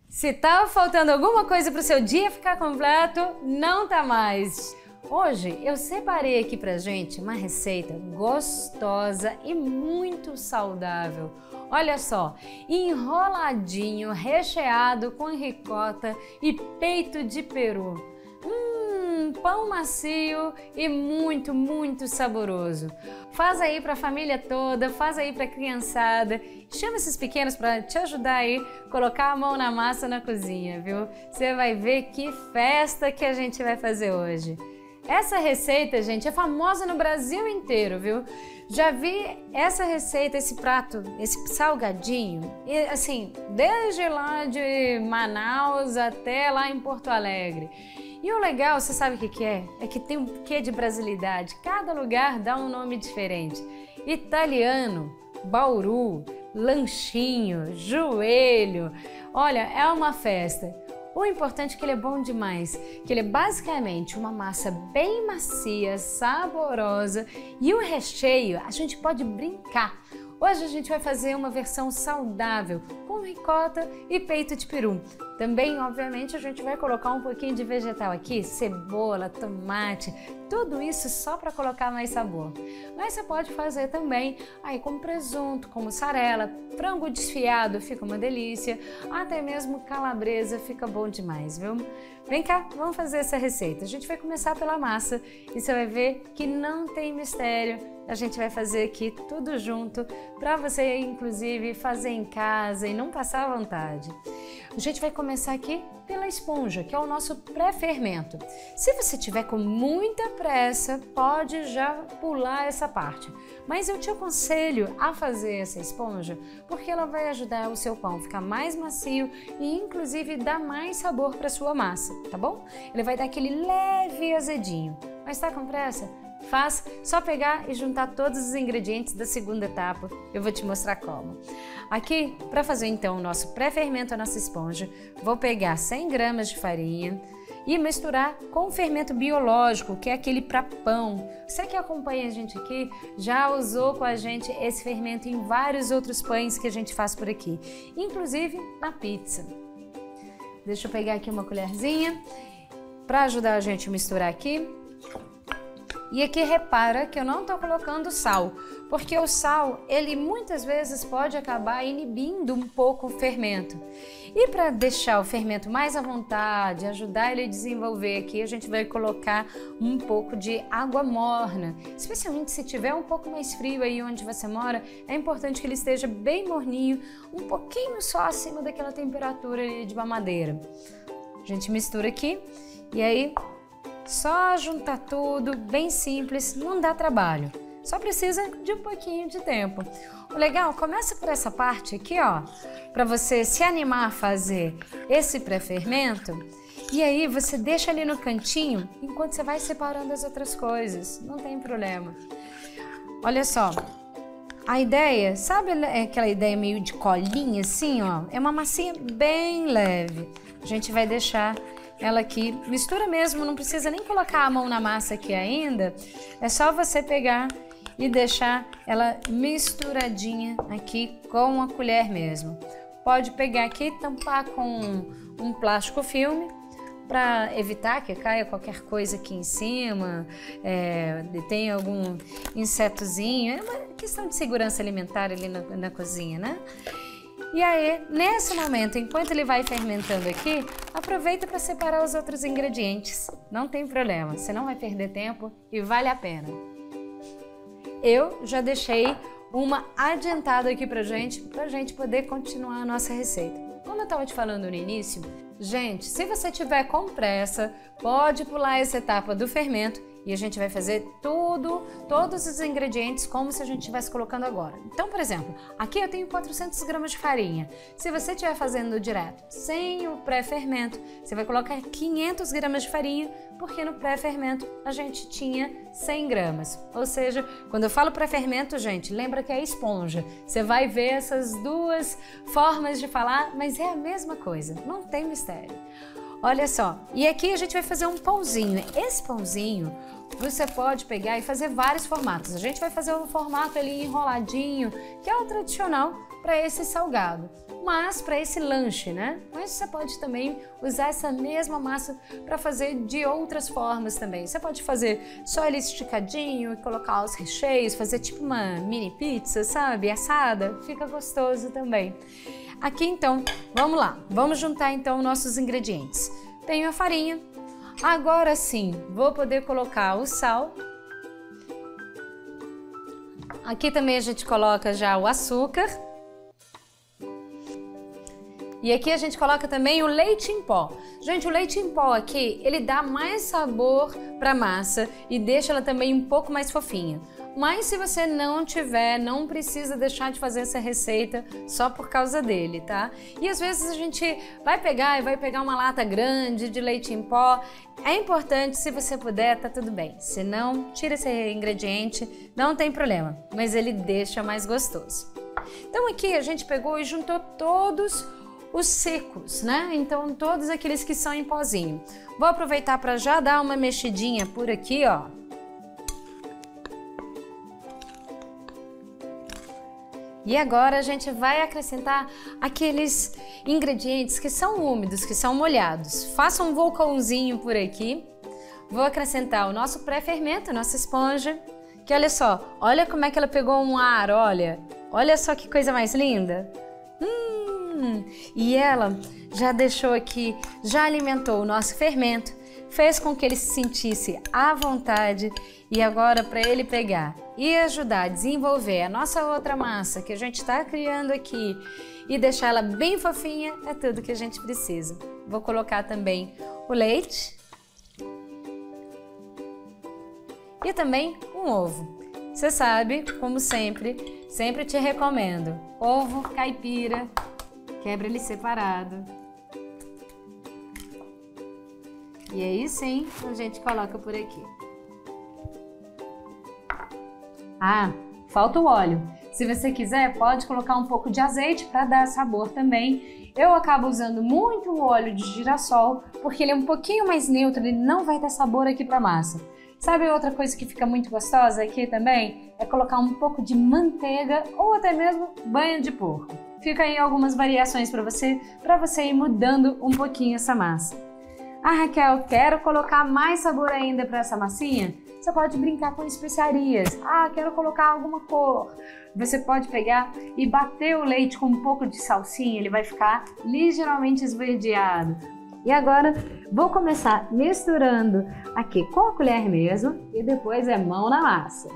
Se tava faltando alguma coisa para o seu dia ficar completo, não tá mais. Hoje eu separei aqui pra gente uma receita gostosa e muito saudável. Olha só, enroladinho, recheado com ricota e peito de peru. Pão macio e muito saboroso. Faz aí para a família toda, faz aí para a criançada. Chama esses pequenos para te ajudar aí, colocar a mão na massa na cozinha, viu? Você vai ver que festa que a gente vai fazer hoje. Essa receita, gente, é famosa no Brasil inteiro, viu? Já vi essa receita, esse prato, esse salgadinho, e, assim, desde lá de Manaus até lá em Porto Alegre. E o legal, você sabe o que é? É que tem um quê de brasilidade. Cada lugar dá um nome diferente. Italiano, Bauru, lanchinho, joelho. Olha, é uma festa. O importante é que ele é bom demais, que ele é basicamente uma massa bem macia, saborosa e o recheio a gente pode brincar. Hoje a gente vai fazer uma versão saudável com ricota e peito de peru. Também, obviamente, a gente vai colocar um pouquinho de vegetal aqui, cebola, tomate, tudo isso só para colocar mais sabor. Mas você pode fazer também aí com presunto, com mussarela, frango desfiado, fica uma delícia, até mesmo calabresa fica bom demais, viu? Vem cá, vamos fazer essa receita. A gente vai começar pela massa e você vai ver que não tem mistério. A gente vai fazer aqui tudo junto para você, inclusive, fazer em casa e não passar vontade. A gente vai começar aqui pela esponja, que é o nosso pré-fermento. Se você tiver com muita pressa, pode já pular essa parte. Mas eu te aconselho a fazer essa esponja porque ela vai ajudar o seu pão a ficar mais macio e, inclusive, dar mais sabor para sua massa, tá bom? Ele vai dar aquele leve azedinho. Mas tá com pressa? Faz só pegar e juntar todos os ingredientes da segunda etapa. Eu vou te mostrar como. Aqui, para fazer então o nosso pré-fermento, a nossa esponja, vou pegar 100 gramas de farinha e misturar com o fermento biológico, que é aquele para pão. Você que acompanha a gente aqui já usou com a gente esse fermento em vários outros pães que a gente faz por aqui, inclusive na pizza. Deixa eu pegar aqui uma colherzinha para ajudar a gente a misturar aqui. E aqui repara que eu não estou colocando sal, porque o sal, ele muitas vezes pode acabar inibindo um pouco o fermento. E para deixar o fermento mais à vontade, ajudar ele a desenvolver aqui, a gente vai colocar um pouco de água morna. Especialmente se tiver um pouco mais frio aí onde você mora, é importante que ele esteja bem morninho, um pouquinho só acima daquela temperatura ali de mamadeira. A gente mistura aqui e aí só juntar tudo, bem simples, não dá trabalho. Só precisa de um pouquinho de tempo. O legal, começa por essa parte aqui, ó, para você se animar a fazer esse pré-fermento. E aí você deixa ali no cantinho enquanto você vai separando as outras coisas. Não tem problema. Olha só, a ideia, sabe aquela ideia meio de colinha assim, ó? É uma massinha bem leve. A gente vai deixar ela aqui, mistura mesmo, não precisa nem colocar a mão na massa aqui ainda, é só você pegar e deixar ela misturadinha aqui com a colher mesmo. Pode pegar aqui e tampar com um plástico filme para evitar que caia qualquer coisa aqui em cima, tem algum insetozinho, é uma questão de segurança alimentar ali na cozinha, né? E aí, nesse momento, enquanto ele vai fermentando aqui, aproveita para separar os outros ingredientes. Não tem problema, você não vai perder tempo e vale a pena. Eu já deixei uma adiantada aqui pra gente poder continuar a nossa receita. Como eu estava te falando no início, gente, se você tiver com pressa, pode pular essa etapa do fermento e a gente vai fazer todos os ingredientes como se a gente estivesse colocando agora. Então, por exemplo, aqui eu tenho 400 gramas de farinha. Se você estiver fazendo direto, sem o pré-fermento, você vai colocar 500 gramas de farinha, porque no pré-fermento a gente tinha 100 gramas. Ou seja, quando eu falo pré-fermento, gente, lembra que é esponja. Você vai ver essas duas formas de falar, mas é a mesma coisa, não tem mistério. Olha só, e aqui a gente vai fazer um pãozinho. Esse pãozinho você pode pegar e fazer vários formatos. A gente vai fazer um formato ali enroladinho, que é o tradicional para esse salgado. mas para esse lanche, né? Mas você pode também usar essa mesma massa para fazer de outras formas também. Você pode fazer só ele esticadinho e colocar os recheios, fazer tipo uma mini pizza, sabe? Assada, fica gostoso também. Aqui então, vamos lá, vamos juntar então nossos ingredientes. Tenho a farinha, agora sim vou poder colocar o sal. Aqui também a gente coloca já o açúcar. E aqui a gente coloca também o leite em pó. Gente, o leite em pó aqui, ele dá mais sabor para a massa e deixa ela também um pouco mais fofinha. Mas se você não tiver, não precisa deixar de fazer essa receita só por causa dele, tá? E às vezes a gente vai pegar uma lata grande de leite em pó. É importante, se você puder, tá tudo bem. Se não, tira esse ingrediente, não tem problema. Mas ele deixa mais gostoso. Então aqui a gente pegou e juntou todos os secos, né? Então todos aqueles que são em pozinho. Vou aproveitar para já dar uma mexidinha por aqui, ó. E agora a gente vai acrescentar aqueles ingredientes que são úmidos, que são molhados. Faça um vulcãozinho por aqui. Vou acrescentar o nosso pré-fermento, a nossa esponja, que olha só, olha como é que ela pegou um ar, olha só que coisa mais linda. E ela já deixou aqui, já alimentou o nosso fermento, fez com que ele se sentisse à vontade e agora para ele pegar e ajudar a desenvolver a nossa outra massa que a gente está criando aqui e deixar ela bem fofinha, é tudo que a gente precisa. Vou colocar também o leite e também um ovo. Você sabe, como sempre te recomendo, ovo caipira, quebra ele separado. E aí sim, a gente coloca por aqui. Ah, falta o óleo. Se você quiser, pode colocar um pouco de azeite para dar sabor também. Eu acabo usando muito o óleo de girassol, porque ele é um pouquinho mais neutro, ele não vai dar sabor aqui para a massa. Sabe outra coisa que fica muito gostosa aqui também? É colocar um pouco de manteiga ou até mesmo banha de porco. Fica aí algumas variações para você ir mudando um pouquinho essa massa. Ah, Raquel, quero colocar mais sabor ainda para essa massinha? Você pode brincar com especiarias. Ah, quero colocar alguma cor. Você pode pegar e bater o leite com um pouco de salsinha, ele vai ficar ligeiramente esverdeado. E agora vou começar misturando aqui com a colher mesmo e depois é mão na massa.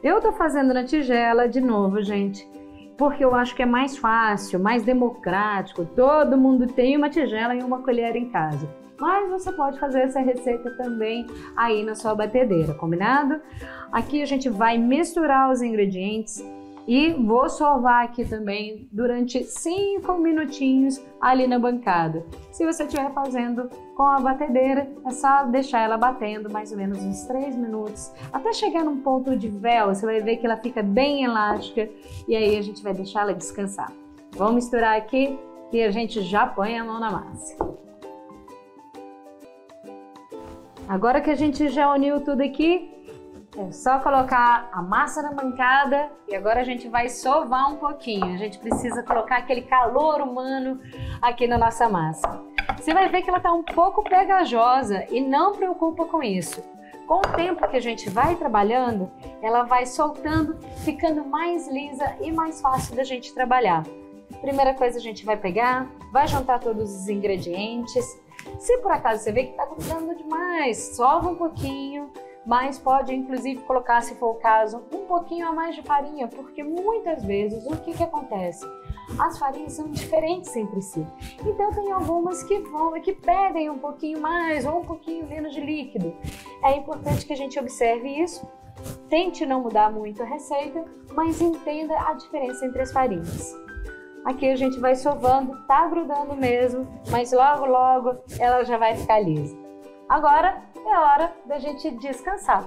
Eu tô fazendo na tigela de novo, gente, porque eu acho que é mais fácil, mais democrático. Todo mundo tem uma tigela e uma colher em casa. Mas você pode fazer essa receita também aí na sua batedeira, combinado? Aqui a gente vai misturar os ingredientes e vou sovar aqui também durante 5 minutinhos ali na bancada. Se você estiver fazendo com a batedeira, é só deixar ela batendo mais ou menos uns 3 minutos, até chegar num ponto de véu, você vai ver que ela fica bem elástica e aí a gente vai deixar ela descansar. Vamos misturar aqui e a gente já põe a mão na massa. Agora que a gente já uniu tudo aqui, é só colocar a massa na bancada e agora a gente vai sovar um pouquinho. A gente precisa colocar aquele calor humano aqui na nossa massa. Você vai ver que ela está um pouco pegajosa e não preocupa com isso. Com o tempo que a gente vai trabalhando, ela vai soltando, ficando mais lisa e mais fácil da gente trabalhar. Primeira coisa, a gente vai pegar, vai juntar todos os ingredientes. Se por acaso você vê que está grudando demais, sova um pouquinho, mas pode inclusive colocar, se for o caso, um pouquinho a mais de farinha, porque muitas vezes o que acontece? As farinhas são diferentes entre si, então tem algumas que pedem um pouquinho mais ou um pouquinho menos de líquido. É importante que a gente observe isso, tente não mudar muito a receita, mas entenda a diferença entre as farinhas. Aqui a gente vai sovando, tá grudando mesmo, mas logo logo ela já vai ficar lisa. Agora é hora da gente descansar.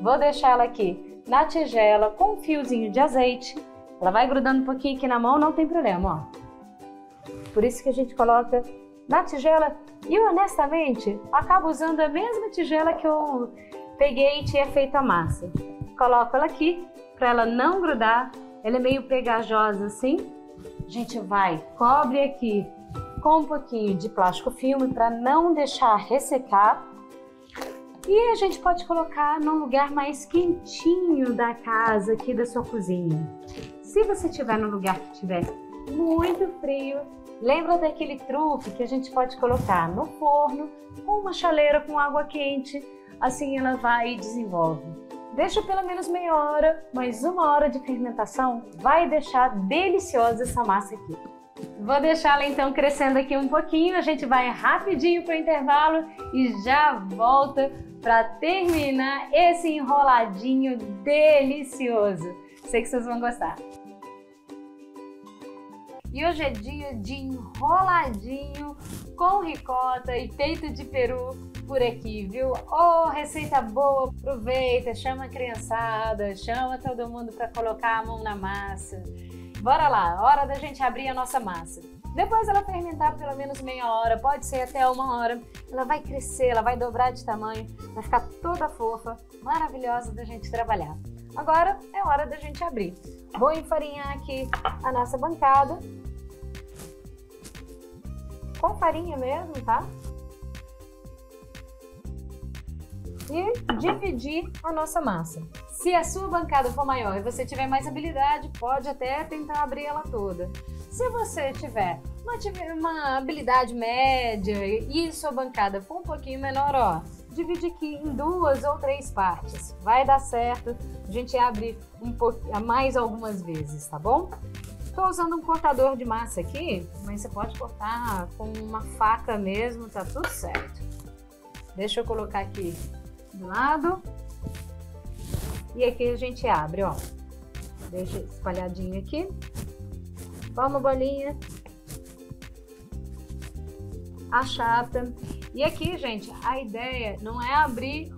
Vou deixar ela aqui na tigela com um fiozinho de azeite. Ela vai grudando um pouquinho aqui na mão, não tem problema, ó. Por isso que a gente coloca na tigela e eu honestamente acabo usando a mesma tigela que eu peguei e tinha feito a massa. Coloco ela aqui para ela não grudar, ela é meio pegajosa assim. a gente cobre aqui com um pouquinho de plástico filme para não deixar ressecar. E a gente pode colocar num lugar mais quentinho da casa, aqui da sua cozinha. Se você estiver num lugar que estiver muito frio, lembra daquele truque que a gente pode colocar no forno com uma chaleira com água quente, assim ela vai e desenvolve. Deixa pelo menos meia hora, mas 1 hora de fermentação vai deixar deliciosa essa massa aqui. Vou deixá-la então crescendo aqui um pouquinho, a gente vai rapidinho para o intervalo e já volta para terminar esse enroladinho delicioso. Sei que vocês vão gostar. E hoje é dia de enroladinho com ricota e peito de peru por aqui, viu? Oh, receita boa! Aproveita, chama a criançada, chama todo mundo para colocar a mão na massa. Bora lá, hora da gente abrir a nossa massa. Depois ela fermentar pelo menos meia hora, pode ser até 1 hora, ela vai crescer, ela vai dobrar de tamanho, vai ficar toda fofa, maravilhosa da gente trabalhar. Agora é hora da gente abrir. Vou enfarinhar aqui a nossa bancada, com farinha mesmo, tá? E dividir a nossa massa. Se a sua bancada for maior e você tiver mais habilidade, pode até tentar abrir ela toda. Se você tiver uma habilidade média e sua bancada for um pouquinho menor, ó, divide aqui em 2 ou 3 partes. Vai dar certo, a gente abre mais algumas vezes, tá bom? Estou usando um cortador de massa aqui, mas você pode cortar com uma faca mesmo, tá tudo certo. Deixa eu colocar aqui do lado. E aqui a gente abre, ó. Deixa espalhadinho aqui. Forma bolinha. Achata. E aqui, gente, a ideia não é abrir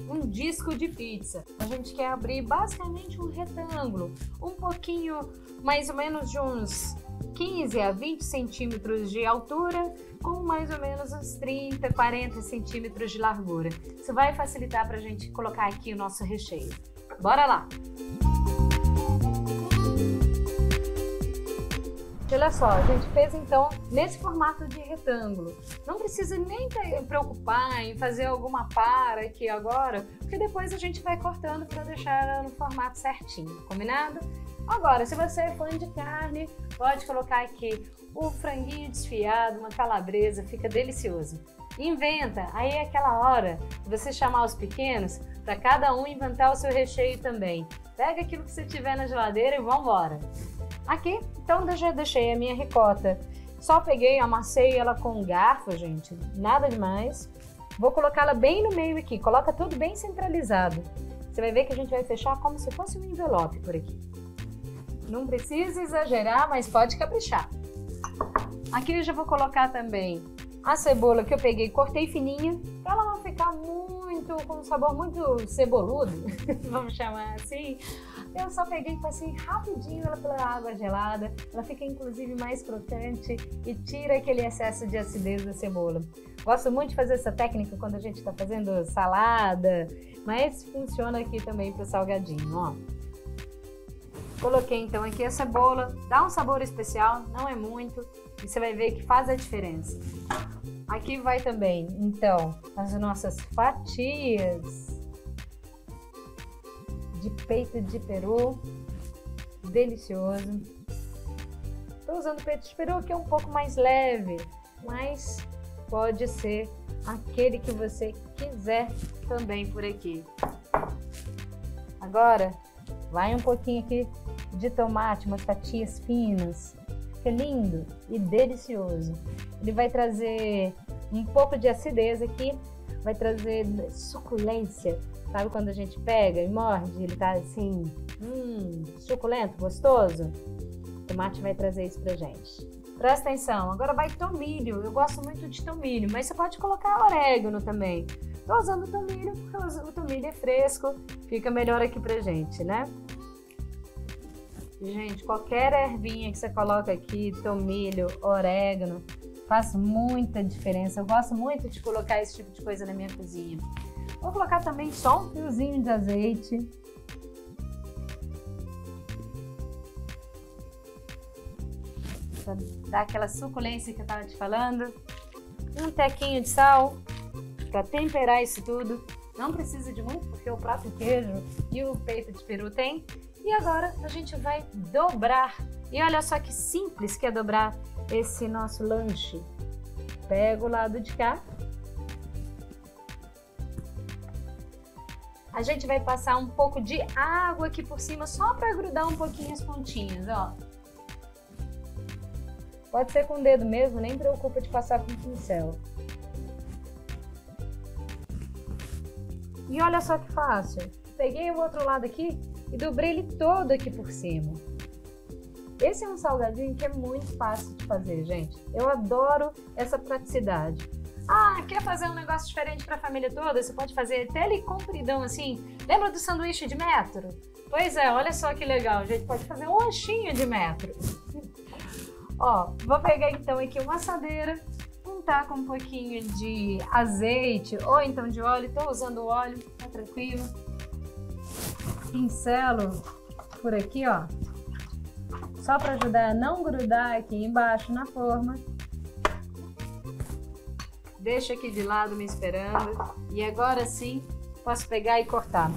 um disco de pizza. A gente quer abrir basicamente um retângulo. Um pouquinho, mais ou menos de uns 15 a 20 centímetros de altura, com mais ou menos uns 30, 40 centímetros de largura. Isso vai facilitar para a gente colocar aqui o nosso recheio. Bora lá! Olha só, a gente fez então nesse formato de retângulo. Não precisa nem preocupar em fazer alguma para aqui agora, porque depois a gente vai cortando para deixar ela no formato certinho, combinado? Agora, se você é fã de carne, pode colocar aqui um franguinho desfiado, uma calabresa, fica delicioso. Inventa, aí é aquela hora de você chamar os pequenos para cada um inventar o seu recheio também. Pega aquilo que você tiver na geladeira e vambora. Aqui, então eu já deixei a minha ricota. Só peguei, amassei ela com um garfo, gente, nada demais. Vou colocá-la bem no meio aqui, coloca tudo bem centralizado. Você vai ver que a gente vai fechar como se fosse um envelope por aqui. Não precisa exagerar, mas pode caprichar. Aqui eu já vou colocar também a cebola que eu peguei, cortei fininha, para ela não ficar com um sabor muito ceboludo, vamos chamar assim. Eu só peguei e passei rapidinho ela pela água gelada, ela fica inclusive mais crocante e tira aquele excesso de acidez da cebola. Gosto muito de fazer essa técnica quando a gente está fazendo salada, mas funciona aqui também para o salgadinho, ó. Coloquei então aqui a cebola, dá um sabor especial, não é muito, e você vai ver que faz a diferença. Aqui vai também, então, as nossas fatias de peito de peru, delicioso. Estou usando peito de peru que é um pouco mais leve, mas pode ser aquele que você quiser também por aqui. Agora, vai um pouquinho aqui de tomate, umas fatias finas. Fica lindo e delicioso. Ele vai trazer um pouco de acidez aqui, vai trazer suculência. Sabe quando a gente pega e morde, ele tá assim, suculento, gostoso? O tomate vai trazer isso pra gente. Presta atenção, agora vai tomilho. Eu gosto muito de tomilho, mas você pode colocar orégano também. Tô usando tomilho porque o tomilho é fresco, fica melhor aqui pra gente, né? Gente, qualquer ervinha que você coloca aqui, tomilho, orégano, faz muita diferença. Eu gosto muito de colocar esse tipo de coisa na minha cozinha. Vou colocar também só um fiozinho de azeite. para dar aquela suculência que eu estava te falando. Um tequinho de sal para temperar isso tudo. Não precisa de muito, porque o próprio queijo e o peito de peru tem. E agora a gente vai dobrar. E olha só que simples que é dobrar esse nosso lanche. Pega o lado de cá. A gente vai passar um pouco de água aqui por cima, só para grudar um pouquinho as pontinhas, ó. Pode ser com o dedo mesmo, nem preocupa de passar com o pincel. E olha só que fácil. Peguei o outro lado aqui e dobrei ele todo aqui por cima. Esse é um salgadinho que é muito fácil de fazer, gente. Eu adoro essa praticidade. Ah, quer fazer um negócio diferente para a família toda? Você pode fazer até ele compridão assim. Lembra do sanduíche de metro? Pois é, olha só que legal. A gente pode fazer um lanchinho de metro. Ó, vou pegar então aqui uma assadeira, untar com um pouquinho de azeite ou então de óleo. Estou usando óleo, tá tranquilo. Pincelo por aqui, ó. Só para ajudar a não grudar aqui embaixo na forma. Deixo aqui de lado me esperando. E agora sim, posso pegar e cortar.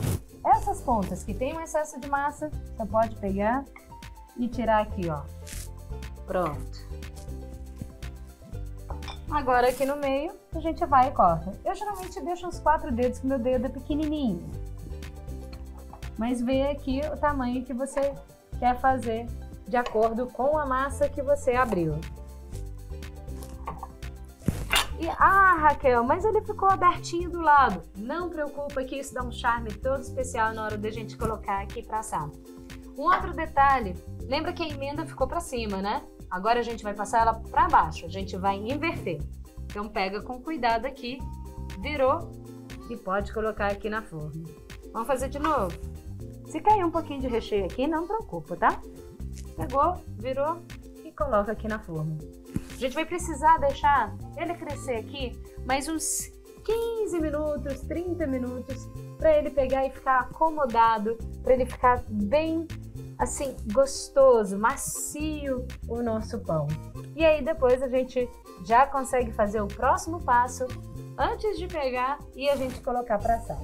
Essas pontas que tem um excesso de massa, você pode pegar e tirar aqui, ó. Pronto. Agora aqui no meio, a gente vai e corta. Eu geralmente deixo uns 4 dedos, que meu dedo é pequenininho. Mas vê aqui o tamanho que você quer fazer de acordo com a massa que você abriu. E, Raquel, mas ele ficou abertinho do lado. Não preocupa que isso dá um charme todo especial na hora da gente colocar aqui para assar. Um outro detalhe, lembra que a emenda ficou para cima, né? Agora a gente vai passar ela para baixo, a gente vai inverter. Então pega com cuidado aqui, virou e pode colocar aqui na forma. Vamos fazer de novo? Se cair um pouquinho de recheio aqui, não preocupa, tá? Pegou, virou e coloca aqui na forma. A gente vai precisar deixar ele crescer aqui mais uns 15 minutos, 30 minutos, para ele pegar e ficar acomodado, para ele ficar bem, assim, gostoso, macio o nosso pão. E aí depois a gente já consegue fazer o próximo passo antes de pegar e a gente colocar para assar.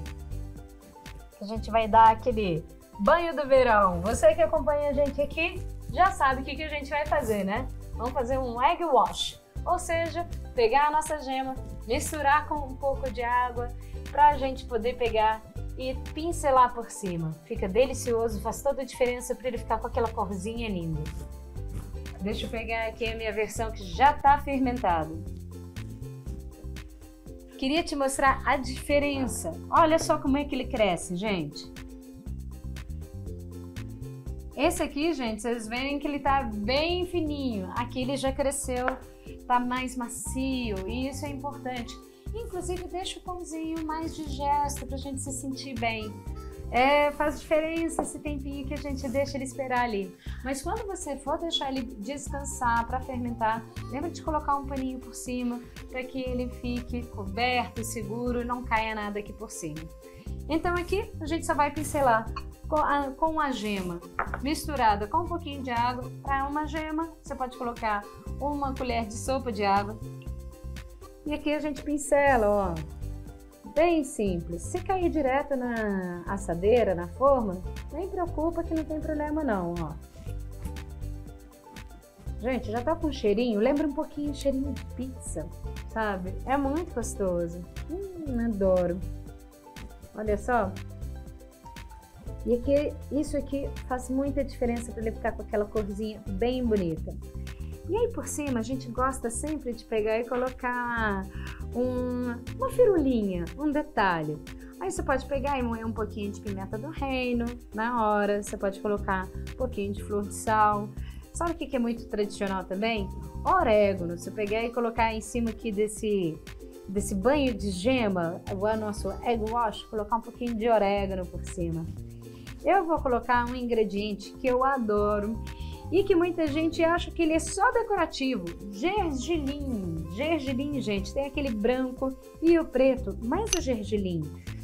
A gente vai dar aquele banho do verão. Você que acompanha a gente aqui já sabe o que a gente vai fazer, né? Vamos fazer um egg wash, ou seja, pegar a nossa gema, misturar com um pouco de água para a gente poder pegar e pincelar por cima. Fica delicioso, faz toda a diferença para ele ficar com aquela corzinha linda. Deixa eu pegar aqui a minha versão que já está fermentada. Queria te mostrar a diferença. Olha só como é que ele cresce, gente. Esse aqui, gente, vocês veem que ele tá bem fininho. Aqui ele já cresceu, tá mais macio e isso é importante. Inclusive deixa o pãozinho mais digesto pra gente se sentir bem. Faz diferença esse tempinho que a gente deixa ele esperar ali. Mas quando você for deixar ele descansar para fermentar, lembra de colocar um paninho por cima para que ele fique coberto, seguro e não caia nada aqui por cima. Então aqui a gente só vai pincelar com a gema misturada com um pouquinho de água. Para uma gema, você pode colocar uma colher de sopa de água. E aqui a gente pincela, ó. Bem simples. Se cair direto na assadeira, na forma, nem preocupa que não tem problema não, ó. Gente, já tá com cheirinho, lembra um pouquinho o cheirinho de pizza, sabe? É muito gostoso. Adoro. Olha só. E aqui, isso aqui faz muita diferença para ele ficar com aquela corzinha bem bonita. E aí por cima a gente gosta sempre de pegar e colocar uma firulinha, um detalhe. Aí você pode pegar e moer um pouquinho de pimenta do reino na hora, você pode colocar um pouquinho de flor de sal. Sabe o que é muito tradicional também? Orégano. Você pegar e colocar em cima aqui desse banho de gema, o nosso egg wash, colocar um pouquinho de orégano por cima. Eu vou colocar um ingrediente que eu adoro e que muita gente acha que ele é só decorativo. Gergelim. Gergelim, gente, tem aquele branco e o preto, mas o gergelim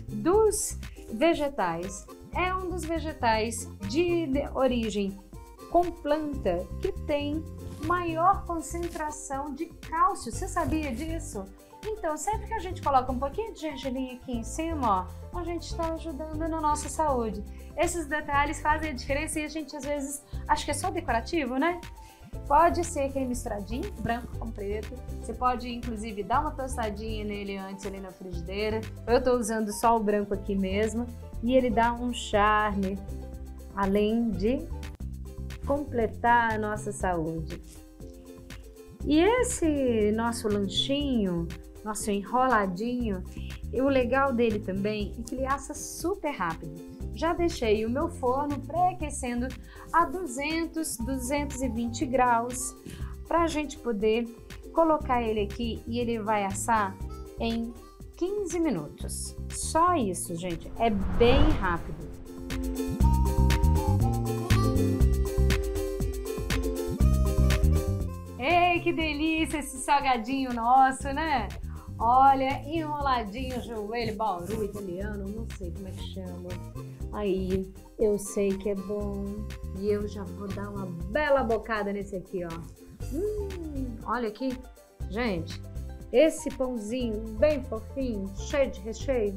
dos vegetais é um dos vegetais de origem com planta que tem maior concentração de cálcio. Você sabia disso? Então, sempre que a gente coloca um pouquinho de gergelim aqui em cima, ó, a gente está ajudando na nossa saúde. Esses detalhes fazem a diferença e a gente às vezes acha que é só decorativo, né? Pode ser aquele misturadinho, branco com preto. Você pode, inclusive, dar uma tostadinha nele antes ali na frigideira. Eu tô usando só o branco aqui mesmo. E ele dá um charme, além de completar a nossa saúde. E esse nosso lanchinho, nosso enroladinho, o legal dele também é que ele assa super rápido. Já deixei o meu forno pré-aquecendo a 220 graus para a gente poder colocar ele aqui e ele vai assar em 15 minutos. Só isso, gente, é bem rápido. Ei, que delícia esse salgadinho nosso, né? Olha, enroladinho, joelho, bauru italiano, não sei como é que chama. Aí, eu sei que é bom e eu já vou dar uma bela bocada nesse aqui, ó. Olha aqui, gente, esse pãozinho bem fofinho, cheio de recheio.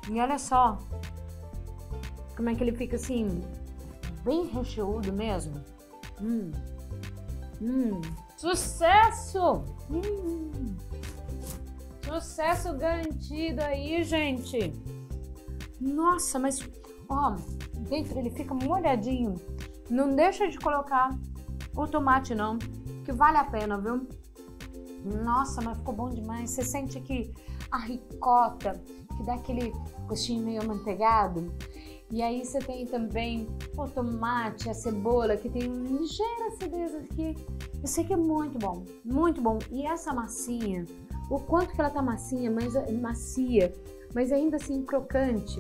E olha só como é que ele fica assim, bem recheado mesmo. Sucesso! Sucesso garantido aí, gente. Nossa, mas ó, dentro ele fica molhadinho. Não deixa de colocar o tomate não, que vale a pena, viu? Nossa, mas ficou bom demais. Você sente aqui a ricota, que dá aquele gostinho meio amanteigado. E aí você tem também o tomate, a cebola, que tem uma ligeira acidez aqui. Eu sei que é muito bom, muito bom. E essa massinha, o quanto que ela tá macia, mas ainda assim crocante.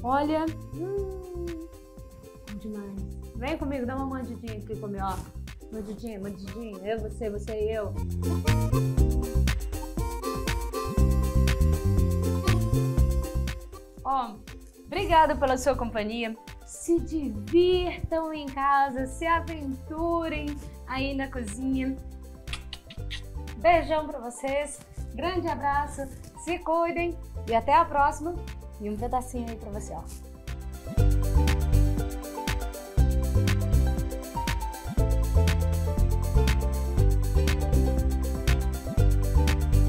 Olha, bom demais. Vem comigo, dá uma mordidinha aqui comigo, ó. Mordidinha, eu, você e eu. Ó, obrigada pela sua companhia. Se divirtam em casa, se aventurem aí na cozinha. Beijão pra vocês, grande abraço, se cuidem e até a próxima. E um pedacinho aí pra você, ó.